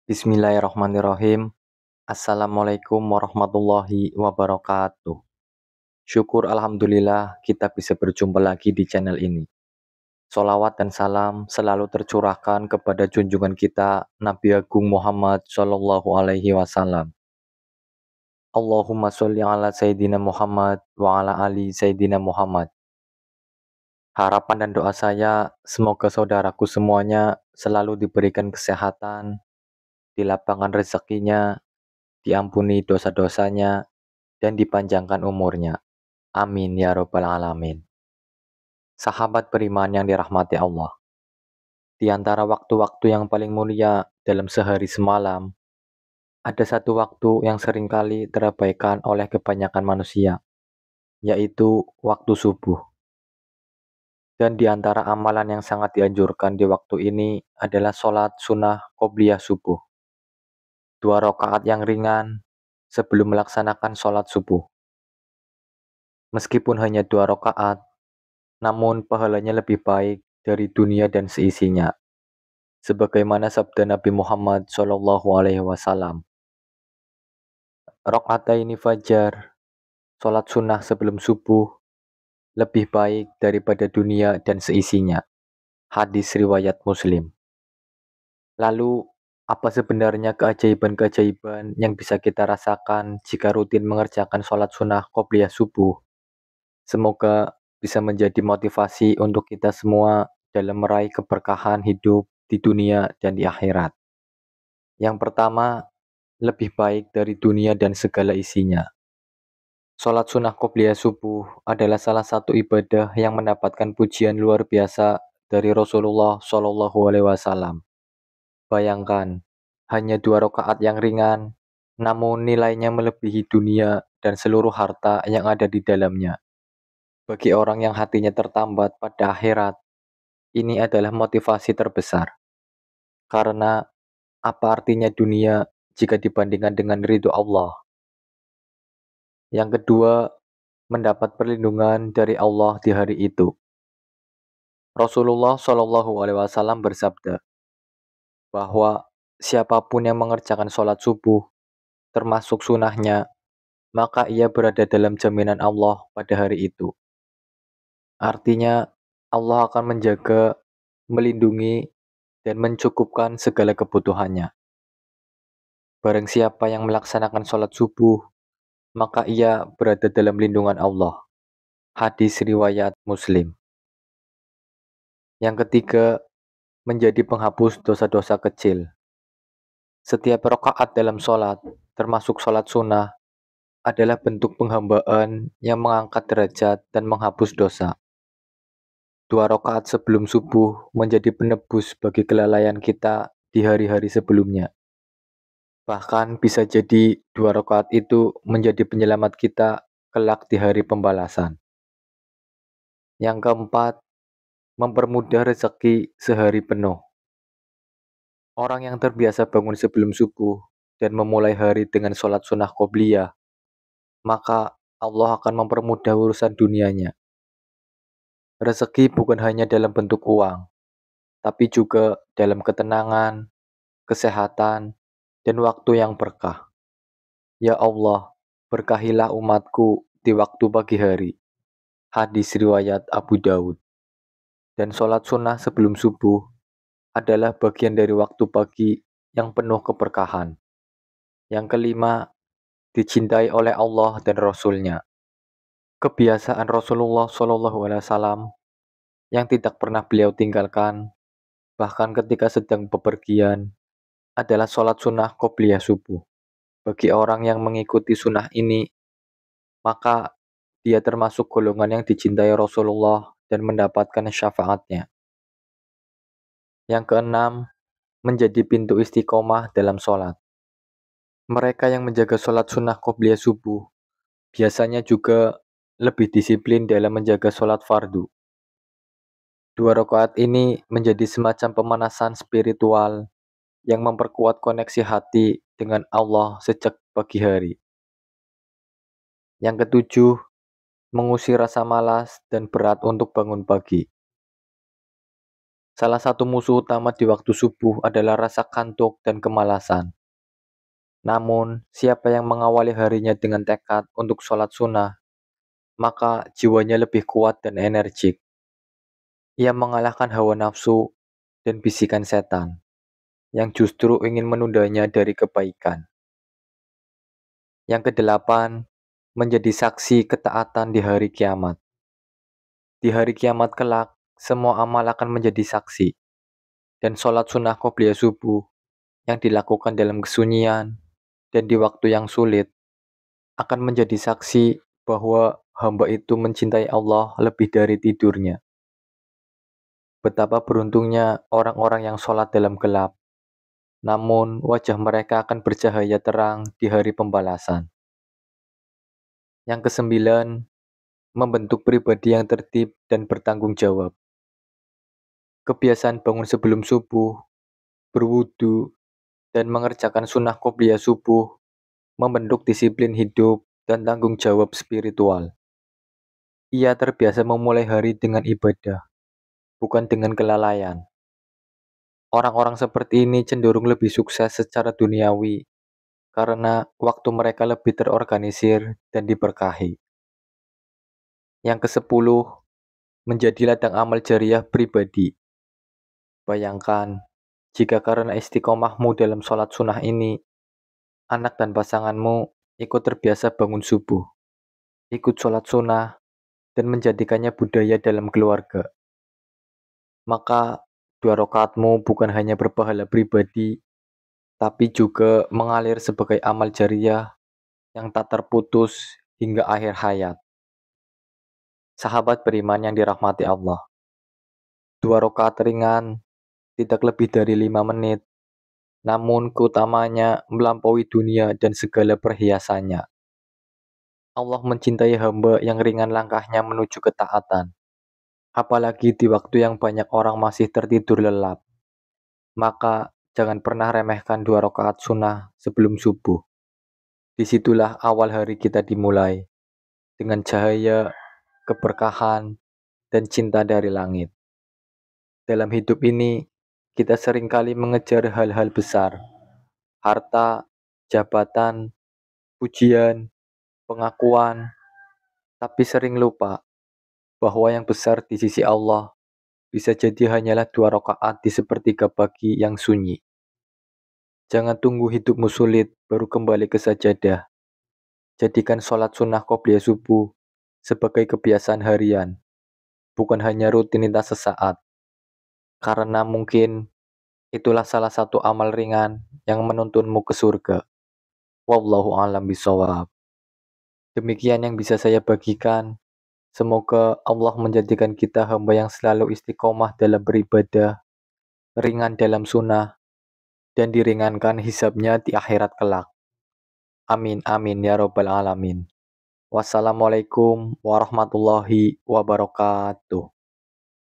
Bismillahirrahmanirrahim. Assalamualaikum warahmatullahi wabarakatuh. Syukur Alhamdulillah kita bisa berjumpa lagi di channel ini. Solawat dan salam selalu tercurahkan kepada junjungan kita Nabi Agung Muhammad Shallallahu Alaihi Wasallam. Allahumma sholli ala Sayyidina Muhammad wa ala ali Sayyidina Muhammad. Harapan dan doa saya semoga saudaraku semuanya selalu diberikan kesehatan, dilapangkan rezekinya, diampuni dosa-dosanya, dan dipanjangkan umurnya. Amin ya robbal alamin. Sahabat beriman yang dirahmati Allah. Di antara waktu-waktu yang paling mulia dalam sehari semalam, ada satu waktu yang seringkali terabaikan oleh kebanyakan manusia, yaitu waktu subuh. Dan di antara amalan yang sangat dianjurkan di waktu ini adalah sholat sunnah qobliyah subuh. 2 rakaat yang ringan sebelum melaksanakan sholat subuh. Meskipun hanya 2 rakaat, namun pahalanya lebih baik dari dunia dan seisinya. Sebagaimana sabda Nabi Muhammad Shallallahu Alaihi Wasallam, rakaataini fajar, sholat sunnah sebelum subuh, lebih baik daripada dunia dan seisinya. Hadis riwayat Muslim. Lalu, apa sebenarnya keajaiban-keajaiban yang bisa kita rasakan jika rutin mengerjakan sholat sunnah qobliyah subuh? Semoga bisa menjadi motivasi untuk kita semua dalam meraih keberkahan hidup di dunia dan di akhirat. Yang pertama, lebih baik dari dunia dan segala isinya. Sholat sunnah qobliyah subuh adalah salah satu ibadah yang mendapatkan pujian luar biasa dari Rasulullah Shallallahu Alaihi Wasallam. Bayangkan, hanya 2 rakaat yang ringan, namun nilainya melebihi dunia dan seluruh harta yang ada di dalamnya. Bagi orang yang hatinya tertambat pada akhirat, ini adalah motivasi terbesar. Karena apa artinya dunia jika dibandingkan dengan ridho Allah? Yang kedua, mendapat perlindungan dari Allah di hari itu. Rasulullah Shallallahu Alaihi Wasallam bersabda bahwa siapapun yang mengerjakan sholat subuh, termasuk sunahnya, maka ia berada dalam jaminan Allah pada hari itu. Artinya, Allah akan menjaga, melindungi, dan mencukupkan segala kebutuhannya. Barang siapa yang melaksanakan sholat subuh, maka ia berada dalam lindungan Allah. Hadis riwayat Muslim. Yang ketiga, menjadi penghapus dosa-dosa kecil. Setiap rakaat dalam sholat, termasuk sholat sunnah, adalah bentuk penghambaan yang mengangkat derajat dan menghapus dosa. 2 rakaat sebelum subuh menjadi penebus bagi kelalaian kita di hari-hari sebelumnya. Bahkan bisa jadi 2 rakaat itu menjadi penyelamat kita kelak di hari pembalasan. Yang keempat, mempermudah rezeki sehari penuh. Orang yang terbiasa bangun sebelum subuh dan memulai hari dengan sholat sunnah qobliyah, maka Allah akan mempermudah urusan dunianya. Rezeki bukan hanya dalam bentuk uang, tapi juga dalam ketenangan, kesehatan, dan waktu yang berkah. Ya Allah, berkahilah umatku di waktu pagi hari. Hadis riwayat Abu Daud. Dan sholat sunnah sebelum subuh adalah bagian dari waktu pagi yang penuh keberkahan. Yang kelima, dicintai oleh Allah dan Rasul-Nya. Kebiasaan Rasulullah SAW yang tidak pernah beliau tinggalkan, bahkan ketika sedang bepergian, adalah sholat sunnah qobliyah subuh. Bagi orang yang mengikuti sunnah ini, maka dia termasuk golongan yang dicintai Rasulullah dan mendapatkan syafaatnya. Yang keenam, menjadi pintu istiqomah dalam sholat. Mereka yang menjaga sholat sunnah qobliyah subuh biasanya juga lebih disiplin dalam menjaga sholat fardu. 2 rakaat ini menjadi semacam pemanasan spiritual yang memperkuat koneksi hati dengan Allah sejak pagi hari. Yang ketujuh, mengusir rasa malas dan berat untuk bangun pagi. Salah satu musuh utama di waktu subuh adalah rasa kantuk dan kemalasan. Namun, siapa yang mengawali harinya dengan tekad untuk sholat sunnah, maka jiwanya lebih kuat dan energik. Ia mengalahkan hawa nafsu dan bisikan setan, yang justru ingin menundanya dari kebaikan. Yang kedelapan, menjadi saksi ketaatan di hari kiamat. Di hari kiamat kelak, semua amal akan menjadi saksi, dan sholat sunnah qobliyah subuh yang dilakukan dalam kesunyian dan di waktu yang sulit akan menjadi saksi bahwa hamba itu mencintai Allah lebih dari tidurnya. Betapa beruntungnya orang-orang yang sholat dalam gelap, namun wajah mereka akan bercahaya terang di hari pembalasan. Yang kesembilan, membentuk pribadi yang tertib dan bertanggung jawab. Kebiasaan bangun sebelum subuh, berwudu, dan mengerjakan sunnah qobliyah subuh membentuk disiplin hidup dan tanggung jawab spiritual. Ia terbiasa memulai hari dengan ibadah, bukan dengan kelalaian. Orang-orang seperti ini cenderung lebih sukses secara duniawi karena waktu mereka lebih terorganisir dan diberkahi. Yang kesepuluh, menjadi ladang amal jariah pribadi. Bayangkan, jika karena istiqomahmu dalam sholat sunnah ini, anak dan pasanganmu ikut terbiasa bangun subuh, ikut sholat sunnah, dan menjadikannya budaya dalam keluarga. Maka, 2 rakaatmu bukan hanya berpahala pribadi, tapi juga mengalir sebagai amal jariah yang tak terputus hingga akhir hayat. Sahabat beriman yang dirahmati Allah, 2 rakaat ringan tidak lebih dari 5 menit, namun keutamanya melampaui dunia dan segala perhiasannya. Allah mencintai hamba yang ringan langkahnya menuju ketaatan, apalagi di waktu yang banyak orang masih tertidur lelap. Maka jangan pernah remehkan 2 rakaat sunnah sebelum subuh. Disitulah awal hari kita dimulai, dengan cahaya, keberkahan, dan cinta dari langit. Dalam hidup ini, kita seringkali mengejar hal-hal besar, harta, jabatan, pujian, pengakuan, tapi sering lupa bahwa yang besar di sisi Allah bisa jadi hanyalah 2 rakaat di sepertiga pagi yang sunyi. Jangan tunggu hidupmu sulit baru kembali ke sajadah. Jadikan sholat sunnah qobliyah subuh sebagai kebiasaan harian, bukan hanya rutinitas sesaat. Karena mungkin itulah salah satu amal ringan yang menuntunmu ke surga. Wallahu a'lam bishawab. Demikian yang bisa saya bagikan. Semoga Allah menjadikan kita hamba yang selalu istiqomah dalam beribadah, ringan dalam sunnah, dan diringankan hisabnya di akhirat kelak. Amin amin ya robbal alamin. Wassalamualaikum warahmatullahi wabarakatuh.